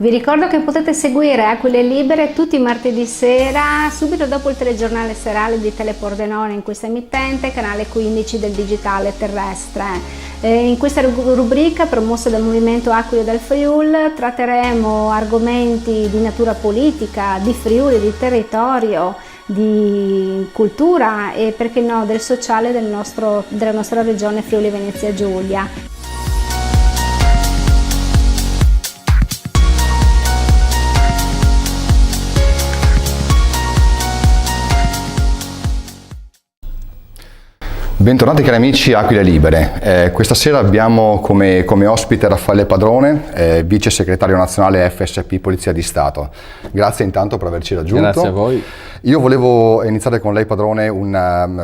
Vi ricordo che potete seguire Aquile Libere tutti i martedì sera, subito dopo il telegiornale serale di Telepordenone in questa emittente, canale 15 del digitale terrestre. In questa rubrica, promossa dal Movimento Aquile del Friul, tratteremo argomenti di natura politica, di Friuli, di territorio, di cultura e perché no del sociale della nostra regione Friuli Venezia Giulia. Bentornati cari amici Aquile Libere. Questa sera abbiamo come ospite Raffaele Padrone, vice segretario nazionale FSP Polizia di Stato. Grazie intanto per averci raggiunto. Grazie a voi. Io volevo iniziare con lei Padrone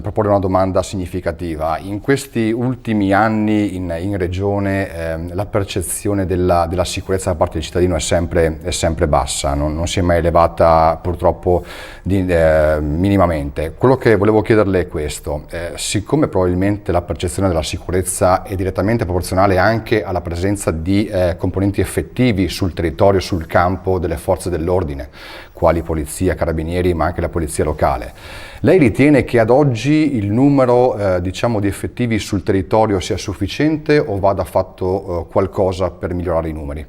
proporre una domanda significativa. In questi ultimi anni in regione la percezione della sicurezza da parte del cittadino è sempre bassa, non si è mai elevata purtroppo minimamente. Quello che volevo chiederle è questo, siccome probabilmente la percezione della sicurezza è direttamente proporzionale anche alla presenza di componenti effettivi sul territorio, sul campo delle forze dell'ordine, quali polizia, carabinieri, ma anche la polizia locale. Lei ritiene che ad oggi il numero di effettivi sul territorio sia sufficiente o vada fatto qualcosa per migliorare i numeri?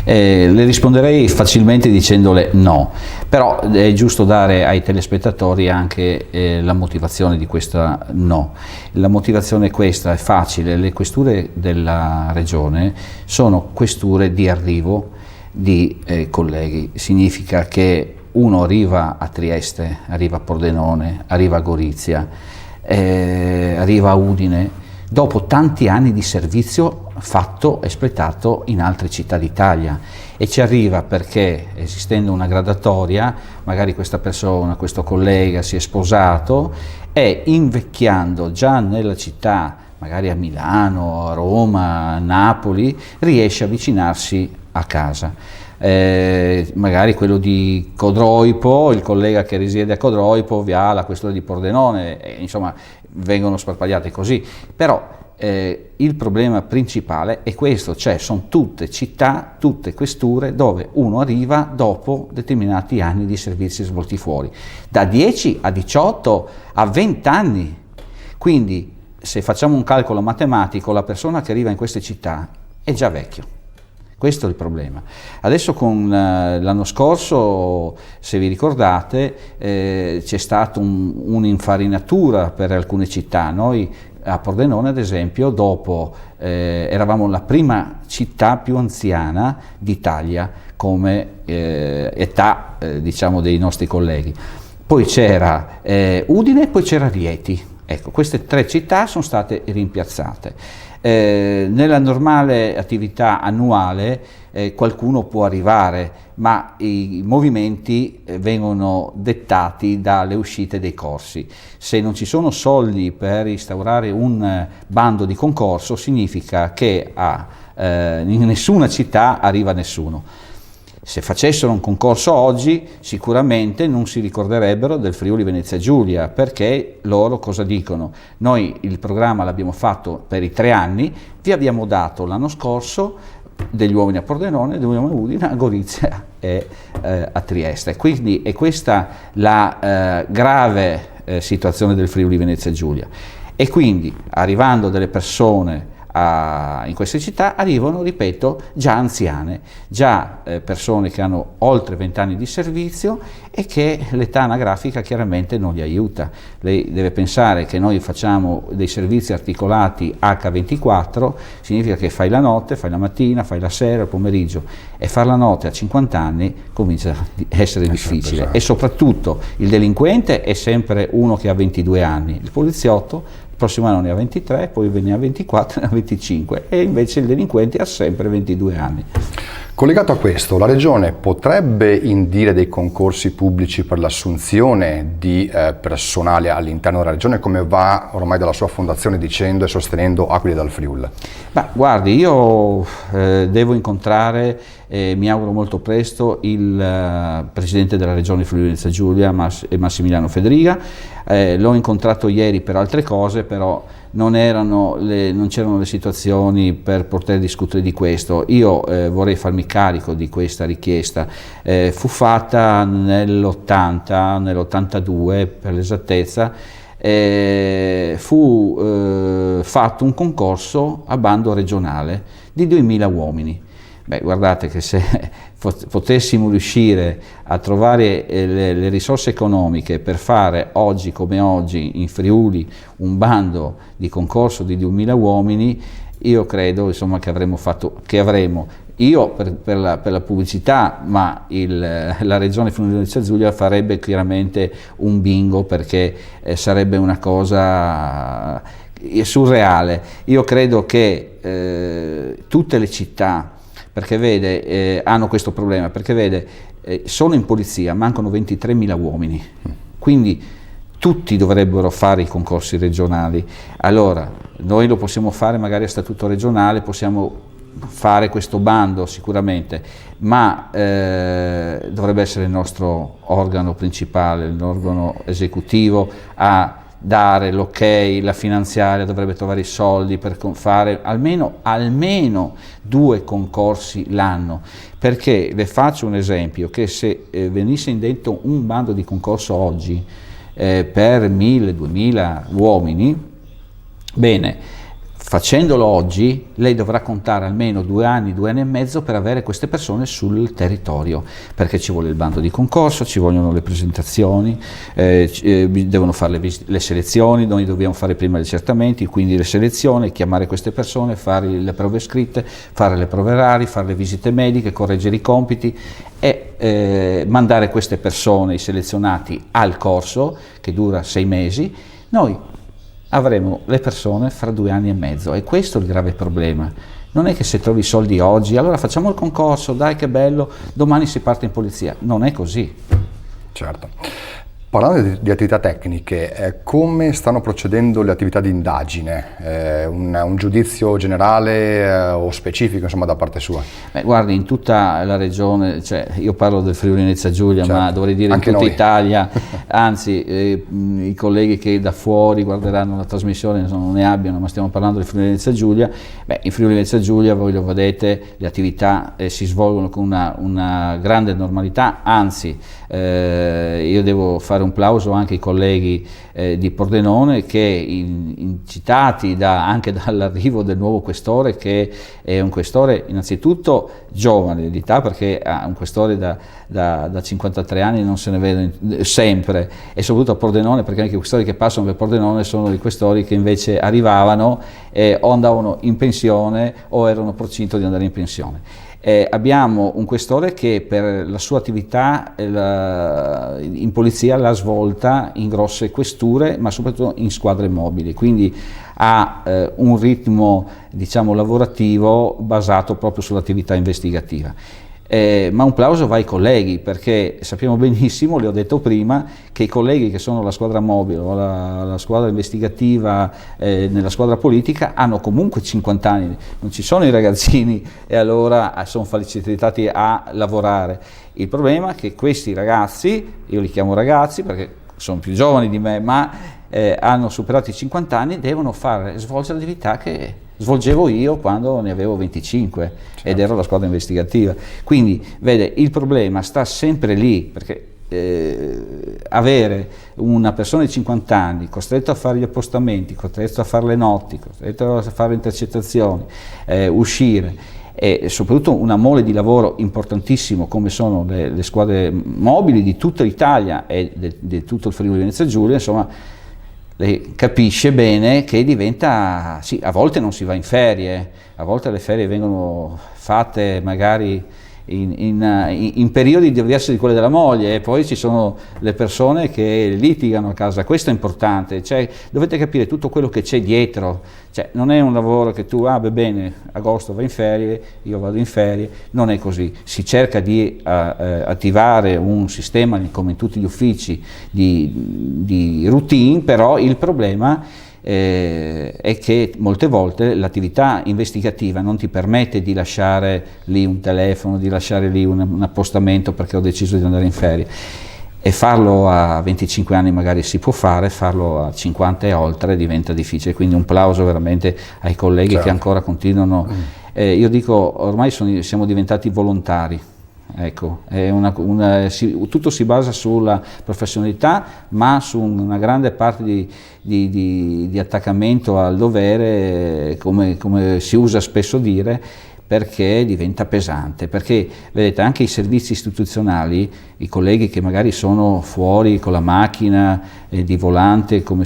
Le risponderei facilmente dicendole no, però è giusto dare ai telespettatori anche la motivazione di questa no. La motivazione è questa, è facile: le questure della regione sono questure di arrivo di colleghi, significa che uno arriva a Trieste, arriva a Pordenone, arriva a Gorizia, arriva a Udine, dopo tanti anni di servizio fatto, espletato in altre città d'Italia, e ci arriva perché, esistendo una gradatoria, magari questa persona, questo collega si è sposato e invecchiando già nella città, magari a Milano, a Roma, a Napoli, riesce a avvicinarsi a casa. Magari quello di Codroipo, il collega che risiede a Codroipo va alla questura di Pordenone, insomma vengono sparpagliate così, però il problema principale è questo, cioè sono tutte città, tutte questure dove uno arriva dopo determinati anni di servizi svolti fuori, da 10 a 18 a 20 anni, quindi se facciamo un calcolo matematico la persona che arriva in queste città è già vecchio. Questo è il problema. Adesso con l'anno scorso, se vi ricordate, c'è stata un'infarinatura per alcune città. Noi a Pordenone, ad esempio, dopo eravamo la prima città più anziana d'Italia come età, diciamo, dei nostri colleghi. Poi c'era Udine e poi c'era Rieti. Ecco, queste tre città sono state rimpiazzate. Nella normale attività annuale qualcuno può arrivare, ma i movimenti vengono dettati dalle uscite dei corsi. Se non ci sono soldi per instaurare un bando di concorso, significa che in nessuna città arriva nessuno. Se facessero un concorso oggi sicuramente non si ricorderebbero del Friuli Venezia Giulia, perché loro cosa dicono? Noi il programma l'abbiamo fatto per i 3 anni, vi abbiamo dato l'anno scorso degli uomini a Pordenone, degli uomini a Udine, a Gorizia e a Trieste. Quindi è questa la grave situazione del Friuli Venezia Giulia. E quindi arrivando delle persone in queste città arrivano, ripeto, già anziane, già persone che hanno oltre 20 anni di servizio e che l'età anagrafica chiaramente non li aiuta. Lei deve pensare che noi facciamo dei servizi articolati H24, significa che fai la notte, fai la mattina, fai la sera, il pomeriggio, e far la notte a 50 anni comincia a essere difficile. E soprattutto il delinquente è sempre uno che ha 22 anni, il poliziotto il prossimo anno ne ha 23, poi ne ha 24, ne ha 25 e invece il delinquente ha sempre 22 anni. Collegato a questo, la Regione potrebbe indire dei concorsi pubblici per l'assunzione di personale all'interno della Regione, come va ormai dalla sua fondazione dicendo e sostenendo Aquile dal Friul? Ma guardi, io devo incontrare, mi auguro molto presto, il Presidente della Regione Friuli Venezia Giulia, Massimiliano Federiga. L'ho incontrato ieri per altre cose, però non c'erano le situazioni per poter discutere di questo. Io vorrei farmi carico di questa richiesta. Fu fatta nell'80, nell'82 per l'esattezza, fu fatto un concorso a bando regionale di 2000 uomini. Beh, guardate che se potessimo riuscire a trovare le risorse economiche per fare oggi come oggi in Friuli un bando di concorso di 2000 uomini, io credo insomma che avremo io per la pubblicità, ma la regione Friuli-Venezia Giulia farebbe chiaramente un bingo, perché sarebbe una cosa surreale. Io credo che tutte le città, perché vede, hanno questo problema, perché vede, solo in polizia mancano 23.000 uomini, quindi tutti dovrebbero fare i concorsi regionali. Allora, noi lo possiamo fare magari a statuto regionale, possiamo fare questo bando sicuramente, ma dovrebbe essere il nostro organo principale, l'organo esecutivo a dare l'ok, la finanziaria dovrebbe trovare i soldi per fare almeno 2 concorsi l'anno, perché le faccio un esempio, che se venisse indetto un bando di concorso oggi per 1000-2000 uomini, bene, facendolo oggi lei dovrà contare almeno 2 anni e mezzo per avere queste persone sul territorio, perché ci vuole il bando di concorso, ci vogliono le presentazioni, devono fare le selezioni, noi dobbiamo fare prima gli accertamenti, quindi le selezioni, chiamare queste persone, fare le prove scritte, fare le prove orali, fare le visite mediche, correggere i compiti e mandare queste persone, i selezionati, al corso che dura 6 mesi. Noi avremo le persone fra 2 anni e mezzo, e questo è il grave problema. Non è che se trovi i soldi oggi, allora facciamo il concorso, dai che bello, domani si parte in polizia. Non è così. Certo. Parlando di attività tecniche, come stanno procedendo le attività di indagine? Un giudizio generale o specifico, insomma, da parte sua? Beh, guardi, in tutta la regione, cioè io parlo del Friuli Venezia Giulia, certo, ma dovrei dire anche in tutta Italia, anzi i colleghi che da fuori guarderanno la trasmissione non ne abbiano, ma stiamo parlando del Friuli Venezia Giulia. Beh, in Friuli Venezia Giulia, voi lo vedete, le attività si svolgono con una grande normalità, anzi io devo fare un plauso anche ai colleghi di Pordenone che incitati anche dall'arrivo del nuovo questore, che è un questore innanzitutto giovane di età, perché un questore da 53 anni non se ne vede sempre, e soprattutto a Pordenone, perché anche i questori che passano per Pordenone sono i questori che invece arrivavano o andavano in pensione o erano procinto di andare in pensione. Abbiamo un questore che per la sua attività in polizia l'ha svolta in grosse questure, ma soprattutto in squadre mobili, quindi ha un ritmo, diciamo, lavorativo basato proprio sull'attività investigativa. Ma un plauso va ai colleghi, perché sappiamo benissimo, le ho detto prima, che i colleghi che sono la squadra mobile o la squadra investigativa nella squadra politica hanno comunque 50 anni, non ci sono i ragazzini e allora sono facilitati a lavorare. Il problema è che questi ragazzi, io li chiamo ragazzi perché sono più giovani di me, ma hanno superato i 50 anni, devono svolgere l'attività che svolgevo io quando ne avevo 25, certo, ed ero la squadra investigativa. Quindi vede, il problema sta sempre lì, perché avere una persona di 50 anni costretta a fare gli appostamenti, costretta a fare le notti, costretta a fare le intercettazioni, uscire, e soprattutto una mole di lavoro importantissimo come sono le squadre mobili di tutta l'Italia e di tutto il Friuli Venezia Giulia, insomma, lei capisce bene che diventa, sì, a volte non si va in ferie, a volte le ferie vengono fatte magari in periodi diversi di quelli della moglie, e poi ci sono le persone che litigano a casa. Questo è importante, cioè dovete capire tutto quello che c'è dietro, cioè non è un lavoro che tu va bene, agosto va in ferie, io vado in ferie, non è così. Si cerca di attivare un sistema come in tutti gli uffici di routine, però il problema è che molte volte l'attività investigativa non ti permette di lasciare lì un telefono, di lasciare lì un appostamento perché ho deciso di andare in ferie. e farlo a 25 anni magari si può fare, farlo a 50 e oltre diventa difficile, quindi un plauso veramente ai colleghi, certo, che ancora continuano. Io dico, ormai siamo diventati volontari. Ecco, tutto si basa sulla professionalità, ma su una grande parte di attaccamento al dovere, come si usa spesso dire, perché diventa pesante, perché vedete anche i servizi istituzionali, i colleghi che magari sono fuori con la macchina di volante, come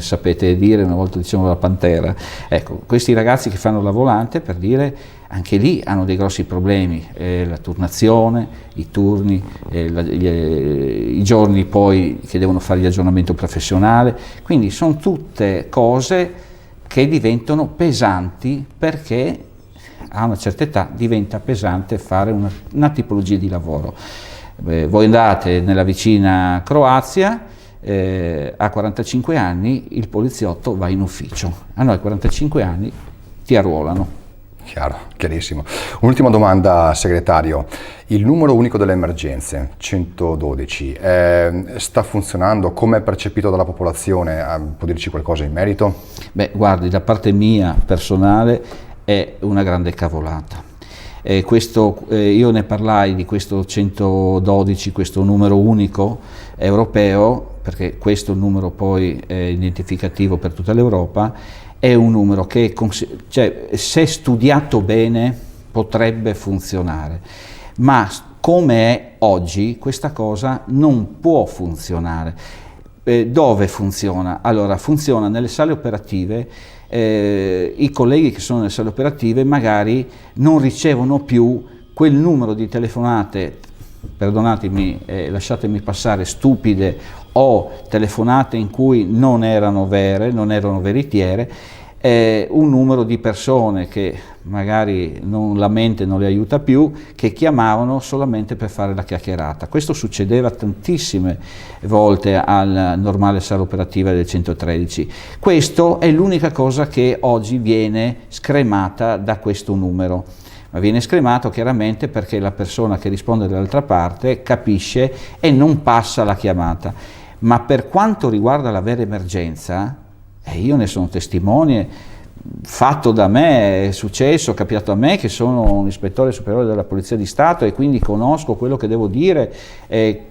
sapete dire, una volta dicevano la Pantera, ecco, questi ragazzi che fanno la volante, per dire, anche lì hanno dei grossi problemi, la turnazione, i turni, i giorni poi che devono fare gli aggiornamento professionale, quindi sono tutte cose che diventano pesanti, perché a una certa età diventa pesante fare una tipologia di lavoro. Voi andate nella vicina Croazia, a 45 anni il poliziotto va in ufficio, a noi a 45 anni ti arruolano. Chiaro, chiarissimo. Un'ultima domanda, segretario. Il numero unico delle emergenze, 112, sta funzionando? Come è percepito dalla popolazione? Può dirci qualcosa in merito? Beh, guardi, da parte mia personale è una grande cavolata. Io ne parlai di questo 112, questo numero unico europeo, perché questo numero poi è identificativo per tutta l'Europa. È un numero che, se studiato bene, potrebbe funzionare, ma come è oggi questa cosa non può funzionare. Dove funziona? Allora, funziona nelle sale operative. I colleghi che sono nelle sale operative magari non ricevono più quel numero di telefonate, perdonatemi, lasciatemi passare, stupide, o telefonate in cui non erano vere, non erano veritiere, un numero di persone che magari la mente non le aiuta più, che chiamavano solamente per fare la chiacchierata. Questo succedeva tantissime volte al normale sala operativa del 113. Questo è l'unica cosa che oggi viene scremata da questo numero. Ma viene scremato chiaramente perché la persona che risponde dall'altra parte capisce e non passa la chiamata. Ma per quanto riguarda la vera emergenza, io ne sono testimone, fatto da me, è successo, è capitato a me che sono un ispettore superiore della Polizia di Stato e quindi conosco quello che devo dire,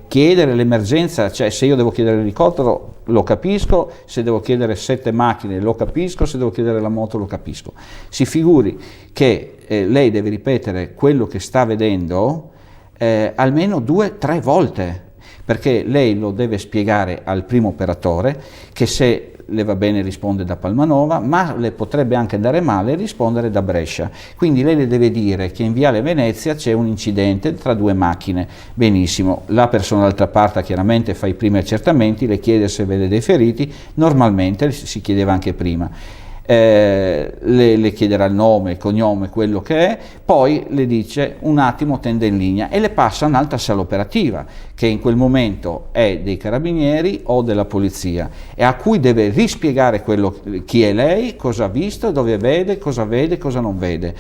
chiedere l'emergenza, cioè se io devo chiedere l'elicottero lo capisco, se devo chiedere 7 macchine lo capisco, se devo chiedere la moto lo capisco. Si figuri che lei deve ripetere quello che sta vedendo almeno 2-3 volte, perché lei lo deve spiegare al primo operatore, che se le va bene risponde da Palmanova, ma le potrebbe anche andare male e rispondere da Brescia. Quindi lei le deve dire che in Viale Venezia c'è un incidente tra 2 macchine. Benissimo, la persona dall'altra parte chiaramente fa i primi accertamenti, le chiede se vede dei feriti, normalmente si chiedeva anche prima. Le chiederà il nome, il cognome, quello che è, poi le dice un attimo, tende in linea, e le passa un'altra sala operativa che in quel momento è dei carabinieri o della polizia, e a cui deve rispiegare chi è lei, cosa ha visto, dove vede, cosa non vede,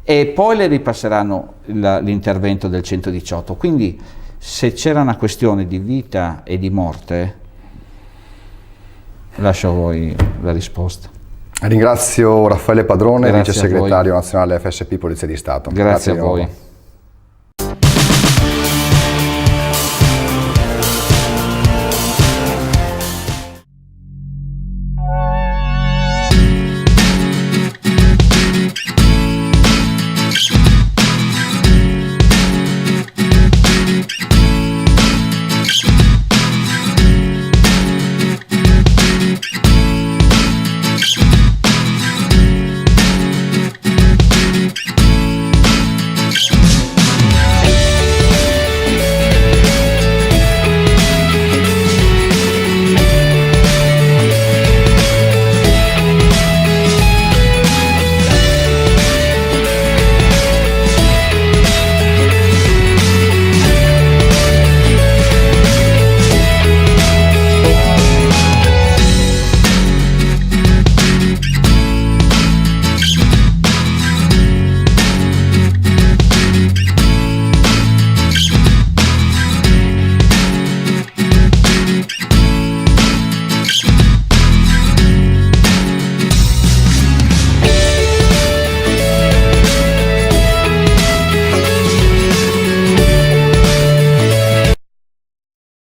e poi le ripasseranno l'intervento del 118. Quindi se c'era una questione di vita e di morte, lascio a voi la risposta. Ringrazio Raffaele Padrone, vice segretario nazionale FSP Polizia di Stato. Grazie a voi.